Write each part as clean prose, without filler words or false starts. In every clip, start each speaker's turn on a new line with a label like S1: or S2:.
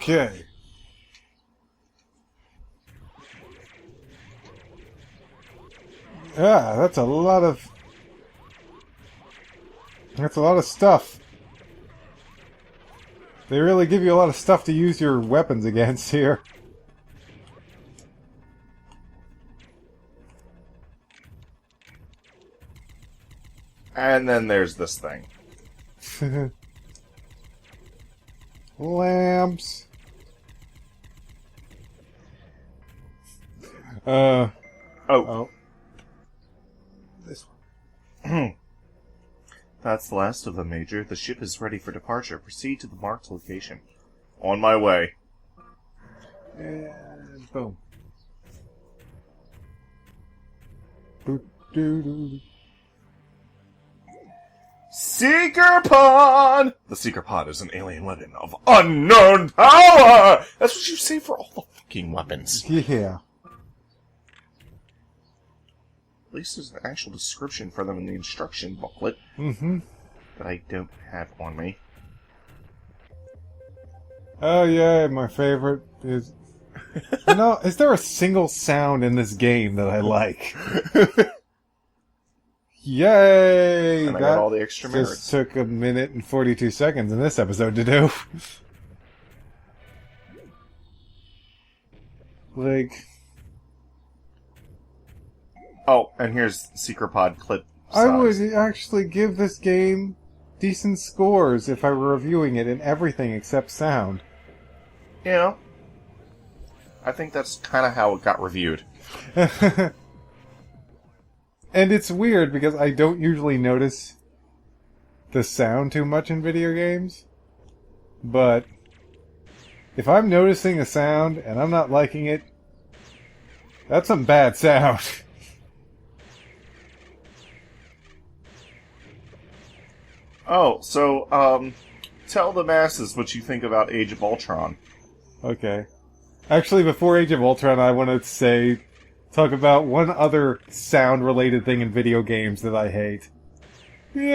S1: Okay. Yeah, that's a lot of stuff. They really give you a lot of stuff to use your weapons against here.
S2: And then there's this thing.
S1: Lamps. Oh. This one.
S2: That's the last of them, Major. The ship is ready for departure. Proceed to the marked location. On my way.
S1: And boom. Doo-doo-doo.
S2: Seeker Pod! The Seeker Pod is an alien weapon of unknown power! That's what you say for all the fucking weapons.
S1: Yeah.
S2: At least there's an actual description for them in the instruction booklet.
S1: Mm-hmm.
S2: That I don't have on me.
S1: Oh yeah, my favorite is... is there a single sound in this game that I like? Yay!
S2: And I got all the extra merits.
S1: Just took 1 minute and 42 seconds in this episode to do. Like...
S2: Oh, and here's Seeker Pod clip
S1: I
S2: size.
S1: would actually give this game decent scores if I were reviewing it in everything except sound.
S2: You know, I think that's kind of how it got reviewed.
S1: And it's weird because I don't usually notice the sound too much in video games. But if I'm noticing a sound and I'm not liking it, that's some bad sound.
S2: Oh, so, tell the masses what you think about Age of Ultron.
S1: Okay. Actually, before Age of Ultron, I want to talk about one other sound-related thing in video games that I hate. Yeah.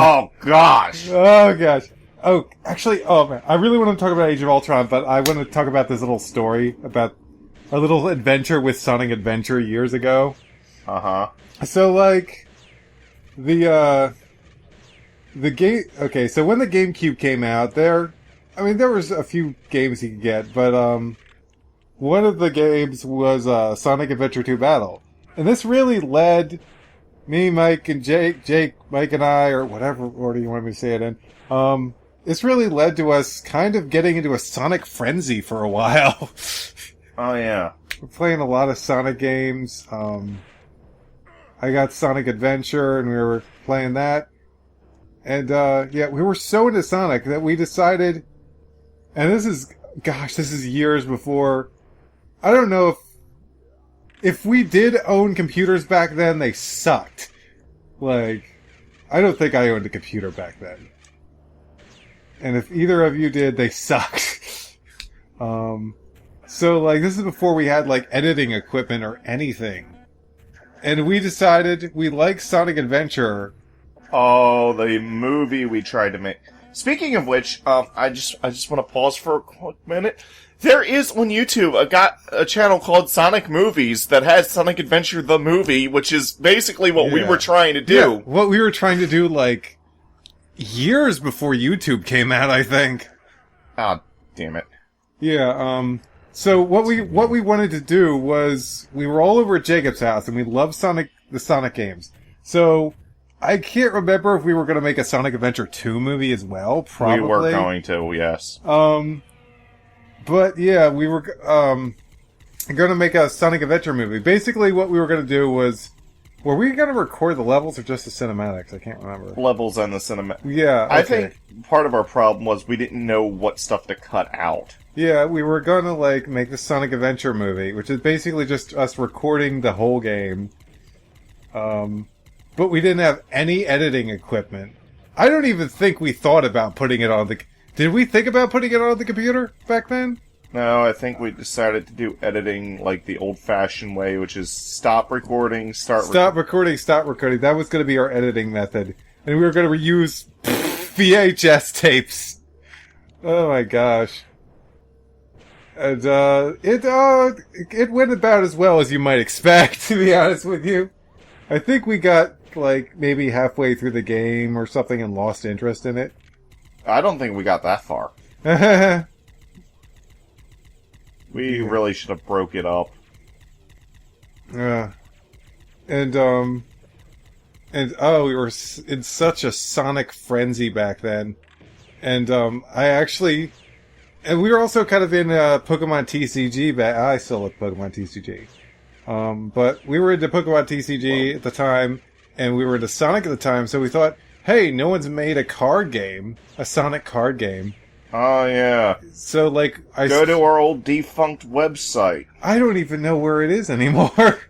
S2: Oh, gosh!
S1: Oh, gosh. Oh, actually, oh, man. I really want to talk about Age of Ultron, but I want to talk about this little story about our little adventure with Sonic Adventure years ago.
S2: Uh-huh.
S1: So, like, the game... Okay, so when the GameCube came out, there was a few games you could get, but, one of the games was, Sonic Adventure 2 Battle. And this really led me, Mike, and Jake, Mike and I, or whatever order you want me to say it in, this really led to us kind of getting into a Sonic frenzy for a while.
S2: Oh, yeah.
S1: We're playing a lot of Sonic games, I got Sonic Adventure, and we were playing that. And, yeah, we were so into Sonic that we decided... And this is years before... I don't know if we did own computers back then, they sucked. Like, I don't think I owned a computer back then. And if either of you did, they sucked. So, like, this is before we had, like, editing equipment or anything. And we decided we liked Sonic Adventure.
S2: Oh, the movie we tried to make. Speaking of which, I just want to pause for a quick minute. There is on YouTube a channel called Sonic Movies that has Sonic Adventure the movie, which is basically what we were trying to do.
S1: Yeah, what we were trying to do, like, years before YouTube came out, I think.
S2: Ah, damn it.
S1: Yeah, so what we wanted to do was, we were all over at Jacob's house, and we loved the Sonic games. So, I can't remember if we were going to make a Sonic Adventure 2 movie as well, probably.
S2: We were going to, yes.
S1: But yeah, we were, going to make a Sonic Adventure movie. Basically, what we were going to do was, were we going to record the levels or just the cinematics? I can't remember.
S2: Levels and the cinematic.
S1: Yeah, okay.
S2: I think part of our problem was we didn't know what stuff to cut out.
S1: Yeah, we were going to, like, make the Sonic Adventure movie, which is basically just us recording the whole game. But we didn't have any editing equipment. I don't even think we thought about putting it on the... Did we think about putting it on the computer back then?
S2: No, I think we decided to do editing like the old-fashioned way, which is stop recording,
S1: stop recording. That was going to be our editing method. And we were going to reuse VHS tapes Oh my gosh. And, it went about as well as you might expect, to be honest with you. I think we got, like, maybe halfway through the game or something and lost interest in it.
S2: I don't think we got that far.
S1: Yeah.
S2: We really should have broke it up.
S1: And we were in such a Sonic frenzy back then. And, and we were also kind of in, Pokemon TCG I still love Pokemon TCG. But we were into Pokemon TCG at the time, and we were into Sonic at the time, so we thought, hey, no one's made a Sonic card game.
S2: Oh, yeah.
S1: So, like,
S2: Go to our old defunct website.
S1: I don't even know where it is anymore.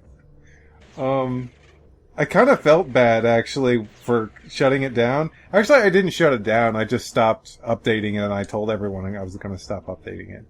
S1: I kind of felt bad, actually, for shutting it down. Actually, I didn't shut it down. I just stopped updating it, and I told everyone I was going to stop updating it.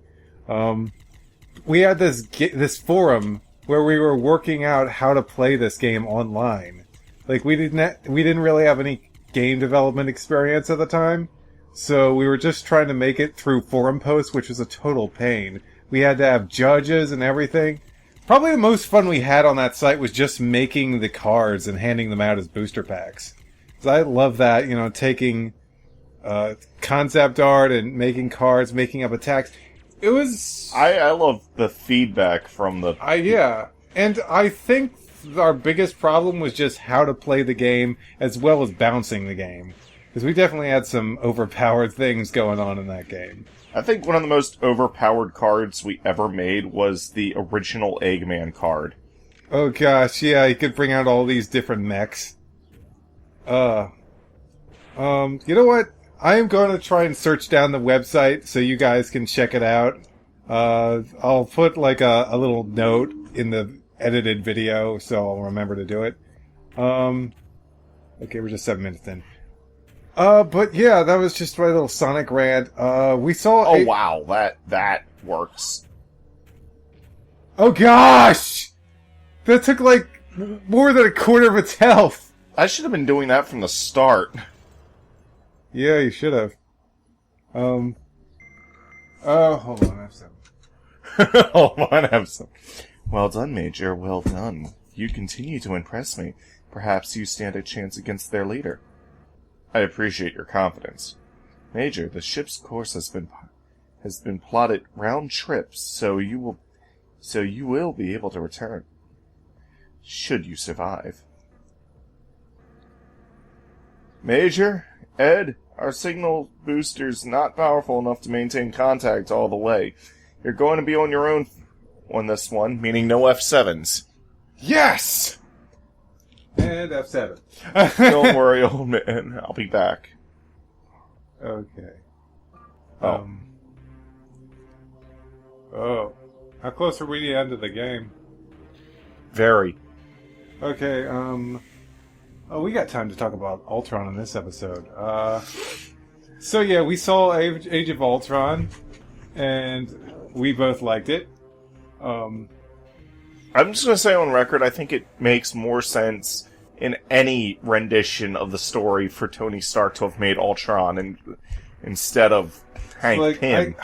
S1: We had this forum where we were working out how to play this game online. Like, we didn't really have any game development experience at the time, so we were just trying to make it through forum posts, which was a total pain. We had to have judges and everything. Probably the most fun we had on that site was just making the cards and handing them out as booster packs. 'Cause I love that, taking concept art and making cards, making up attacks. It was...
S2: I love the feedback from the...
S1: Yeah. And I think our biggest problem was just how to play the game as well as bouncing the game. Because we definitely had some overpowered things going on in that game.
S2: I think one of the most overpowered cards we ever made was the original Eggman card.
S1: Oh gosh, yeah, you could bring out all these different mechs. You know what? I am going to try and search down the website so you guys can check it out. I'll put like a little note in the edited video so I'll remember to do it. Okay, we're just 7 minutes in. But yeah, that was just my little Sonic rant. We saw...
S2: Oh, wow, that works.
S1: Oh gosh! That took like more than a quarter of its health!
S2: I should have been doing that from the start.
S1: Yeah, you should have. Hold on, I have some.
S2: Hold on, I have some. Well done, Major, well done. You continue to impress me. Perhaps you stand a chance against their leader. I appreciate your confidence. Major, the ship's course has been plotted round trip, so you will be able to return. Should you survive. Major, Ed, our signal booster's not powerful enough to maintain contact all the way. You're going to be on your own on this one, meaning no F7s.
S1: Yes! And F7.
S2: Don't worry, old man. I'll be back.
S1: Okay.
S2: Oh.
S1: How close are we to the end of the game?
S2: Very.
S1: Okay, we got time to talk about Ultron in this episode. So yeah, we saw Age of Ultron, and we both liked it.
S2: I'm just going to say on record, I think it makes more sense in any rendition of the story for Tony Stark to have made Ultron instead of Hank Pym.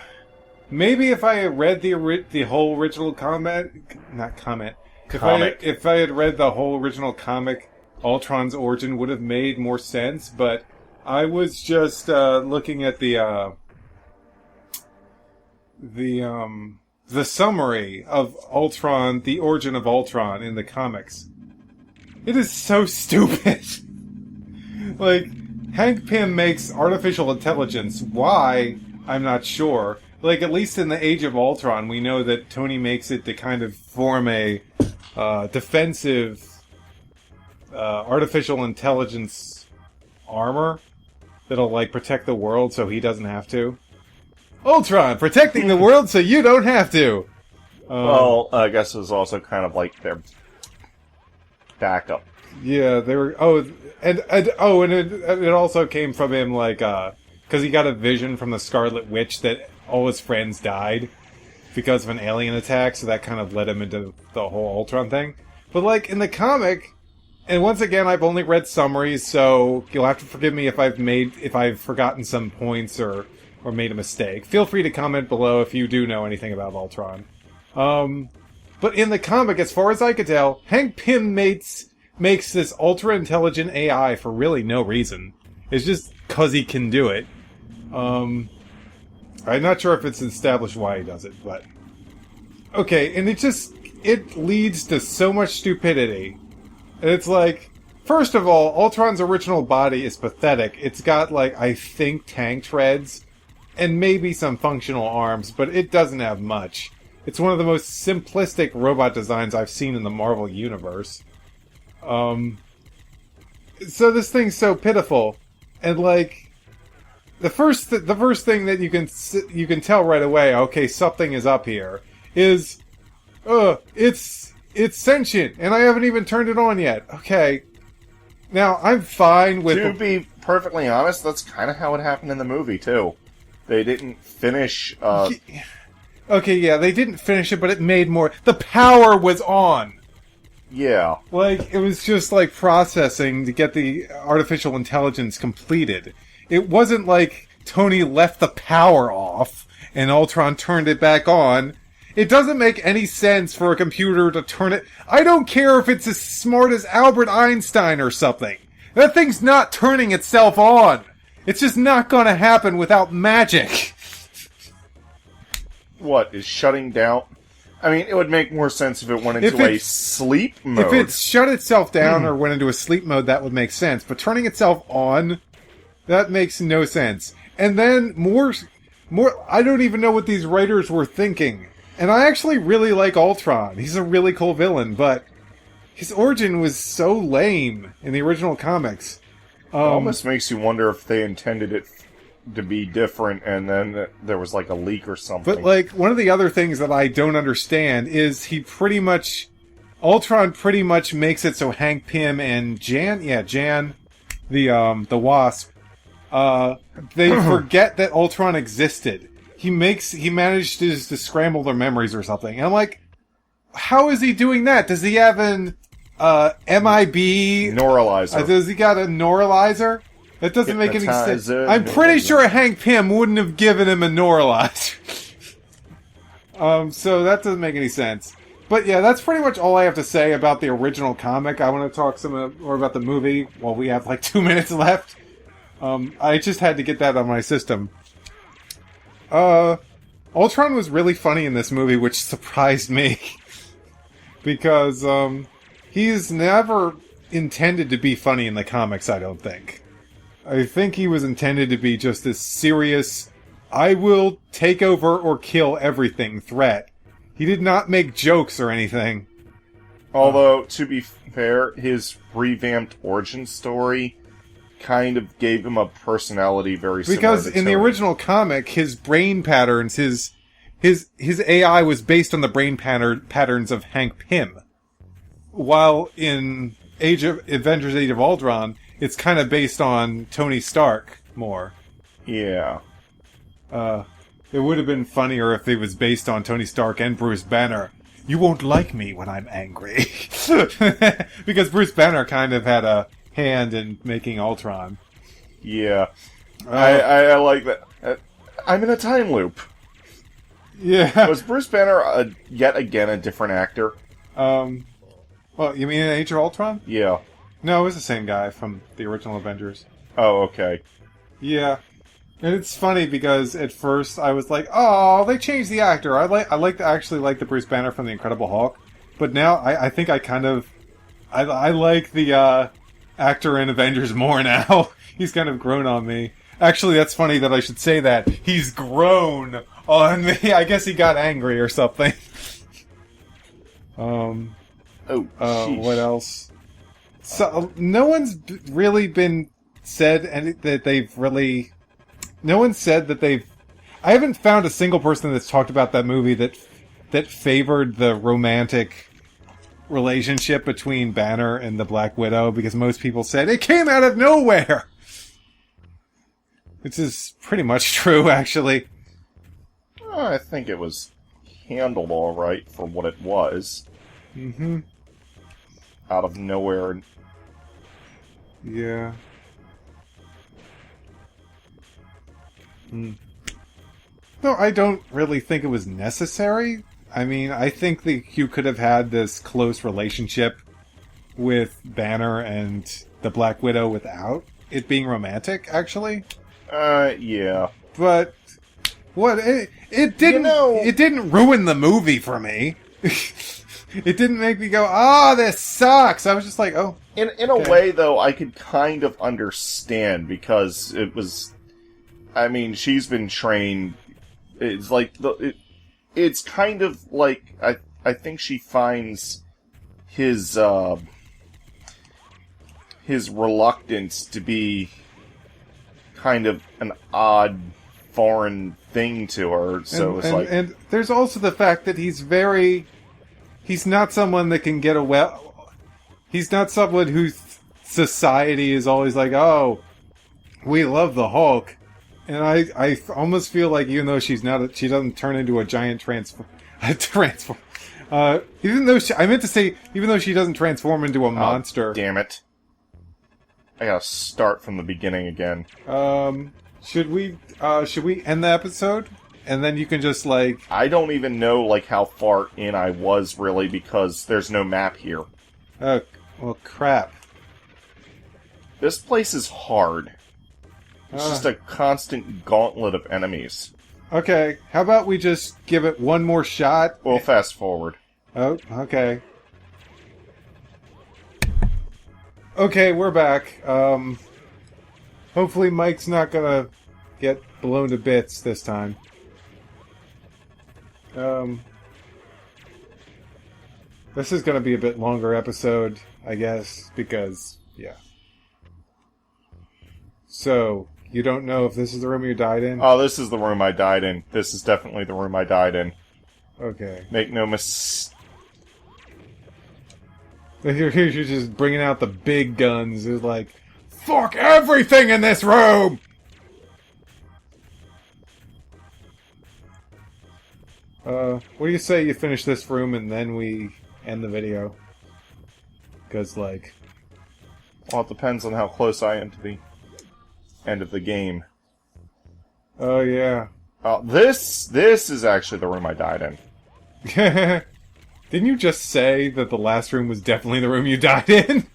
S1: Maybe if I had read the whole original comic, if I had read the whole original comic, Ultron's origin would have made more sense. But I was just looking at the summary of Ultron, the origin of Ultron in the comics. It is so stupid. Like, Hank Pym makes artificial intelligence. Why? I'm not sure. Like, at least in the Age of Ultron, we know that Tony makes it to kind of form a defensive artificial intelligence armor that'll, like, protect the world so he doesn't have to. Ultron, protecting the world so you don't have to!
S2: Well, I guess it was also kind of like their backup.
S1: Yeah, they were... and it also came from him, like, because he got a vision from the Scarlet Witch that all his friends died because of an alien attack, so that kind of led him into the whole Ultron thing. But, like, in the comic... And once again, I've only read summaries, so you'll have to forgive me if I've forgotten some points or or made a mistake. Feel free to comment below if you do know anything about Ultron. But in the comic, as far as I could tell, Hank Pym makes this ultra-intelligent AI for really no reason. It's just 'cause he can do it. I'm not sure if it's established why he does it, but... Okay, and it leads to so much stupidity. And it's like, first of all, Ultron's original body is pathetic. It's got, like, I think tank treads, and maybe some functional arms, but it doesn't have much. It's one of the most simplistic robot designs I've seen in the Marvel Universe. So this thing's so pitiful. And, like, the first thing that you can tell right away, okay, something is up here, is, it's sentient, and I haven't even turned it on yet. Okay. Now, I'm fine with...
S2: To be perfectly honest, that's kind of how it happened in the movie, too. They didn't finish,
S1: Okay, yeah, they didn't finish it, but it made more... The power was on!
S2: Yeah.
S1: Like, it was just, like, processing to get the artificial intelligence completed. It wasn't like Tony left the power off, and Ultron turned it back on. It doesn't make any sense for a computer to turn it... I don't care if it's as smart as Albert Einstein or something. That thing's not turning itself on. It's just not gonna happen without magic.
S2: What, is shutting down? I mean, it would make more sense if it went into a sleep mode.
S1: If it shut itself down or went into a sleep mode, that would make sense. But turning itself on, that makes no sense. And then more, I don't even know what these writers were thinking. And I actually really like Ultron. He's a really cool villain, but his origin was so lame in the original comics.
S2: It almost makes you wonder if they intended it to be different, and then there was like a leak or something.
S1: But like, one of the other things that I don't understand is Ultron pretty much makes it so Hank Pym and Jan, the Wasp, they forget that Ultron existed. He managed to scramble their memories or something. And I'm like, how is he doing that? Does he have an MIB?
S2: Neuralizer.
S1: Does he got a neuralizer? That doesn't make any sense. I'm pretty
S2: neuralizer.
S1: sure Hank Pym wouldn't have given him a neuralizer. So that doesn't make any sense. But yeah, that's pretty much all I have to say about the original comic. I want to talk some more about the movie while we have like 2 minutes left. I just had to get that on my system. Ultron was really funny in this movie, which surprised me. Because, he's never intended to be funny in the comics, I don't think. I think he was intended to be just this serious, I will take over or kill everything threat. He did not make jokes or anything.
S2: Although, to be fair, his revamped origin story kind of gave him a personality very similar
S1: Because
S2: to
S1: in the
S2: Tony.
S1: original comic, his brain patterns, his AI was based on the brain patterns of Hank Pym. While in Avengers Age of Ultron, it's kind of based on Tony Stark more.
S2: Yeah.
S1: It would have been funnier if it was based on Tony Stark and Bruce Banner. You won't like me when I'm angry. Because Bruce Banner kind of had a hand in making Ultron.
S2: Yeah. I like that. I'm in a time loop.
S1: Yeah.
S2: Was Bruce Banner yet again a different actor?
S1: Well, you mean in Age of Ultron?
S2: Yeah.
S1: No, it was the same guy from the original Avengers.
S2: Oh, okay.
S1: Yeah. And it's funny because at first I was like, oh, they changed the actor. I actually like the Bruce Banner from the Incredible Hulk. But now I think I kind of I like the actor in Avengers more now. He's kind of grown on me. Actually, that's funny that I should say that. He's grown on me. I guess he got angry or something. What else? So, no one's really been said that they've really... No one said that they've... I haven't found a single person that's talked about that movie that favored the romantic relationship between Banner and the Black Widow, because most people said it came out of nowhere! Which is pretty much true, actually.
S2: I think it was handled alright for what it was.
S1: Mm-hmm.
S2: Out of nowhere.
S1: Yeah. No, I don't really think it was necessary. I mean, I think that you could have had this close relationship with Banner and the Black Widow without it being romantic, actually.
S2: Yeah.
S1: But what it didn't it didn't ruin the movie for me. It didn't make me go, "Oh, this sucks." I was just like, "Oh."
S2: In a way, though, I could kind of understand because it was. I mean, she's been trained. It's like it's kind of like I think she finds his reluctance to be kind of an odd foreign thing to her. So
S1: and there's also the fact that he's not someone that can get away. He's not someone whose society is always like, "Oh, we love the Hulk." And I almost feel like even though she doesn't turn into a giant transform. Even though even though she doesn't transform into a monster.
S2: Damn it. I gotta start from the beginning again.
S1: Should we end the episode? And then you can just, like...
S2: I don't even know, like, how far in I was, really, because there's no map here.
S1: Oh, well, crap.
S2: This place is hard. It's just a constant gauntlet of enemies.
S1: Okay, how about we just give it one more shot?
S2: We'll fast forward.
S1: Oh, okay. Okay, we're back. Hopefully Mike's not gonna get blown to bits this time. This is gonna be a bit longer episode, I guess, because, yeah. So, you don't know if this is the room you died in?
S2: Oh, this is the room I died in. This is definitely the room I died in.
S1: Okay.
S2: Make no mistake.
S1: You're just bringing out the big guns. It's like, fuck everything in this room! What do you say you finish this room and then we end the video? Because, like...
S2: Well, it depends on how close I am to the end of the game.
S1: Oh, yeah.
S2: This is actually the room I died in.
S1: Didn't you just say that the last room was definitely the room you died in?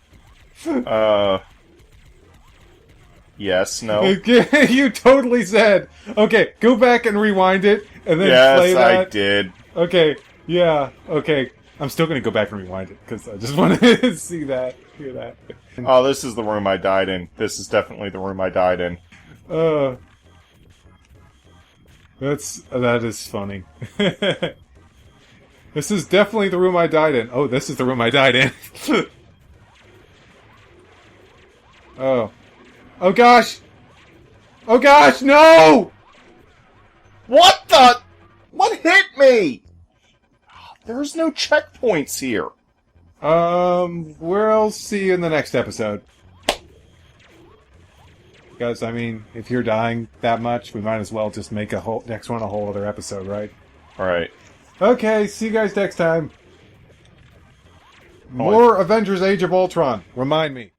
S2: Yes, no.
S1: You totally said. Okay, go back and rewind it, and then play that.
S2: Yes, I did.
S1: Okay, yeah, okay. I'm still gonna go back and rewind it, because I just want to see that, hear that.
S2: Oh, this is the room I died in. This is definitely the room I died in.
S1: That is funny. This is definitely the room I died in. Oh, this is the room I died in. Oh. Oh gosh! Oh gosh, no!
S2: What the? What hit me? There's no checkpoints here.
S1: We'll see you in the next episode. Because, I mean, if you're dying that much, we might as well just make next one a whole other episode, right?
S2: Alright.
S1: Okay, see you guys next time. More Avengers Age of Ultron. Remind me.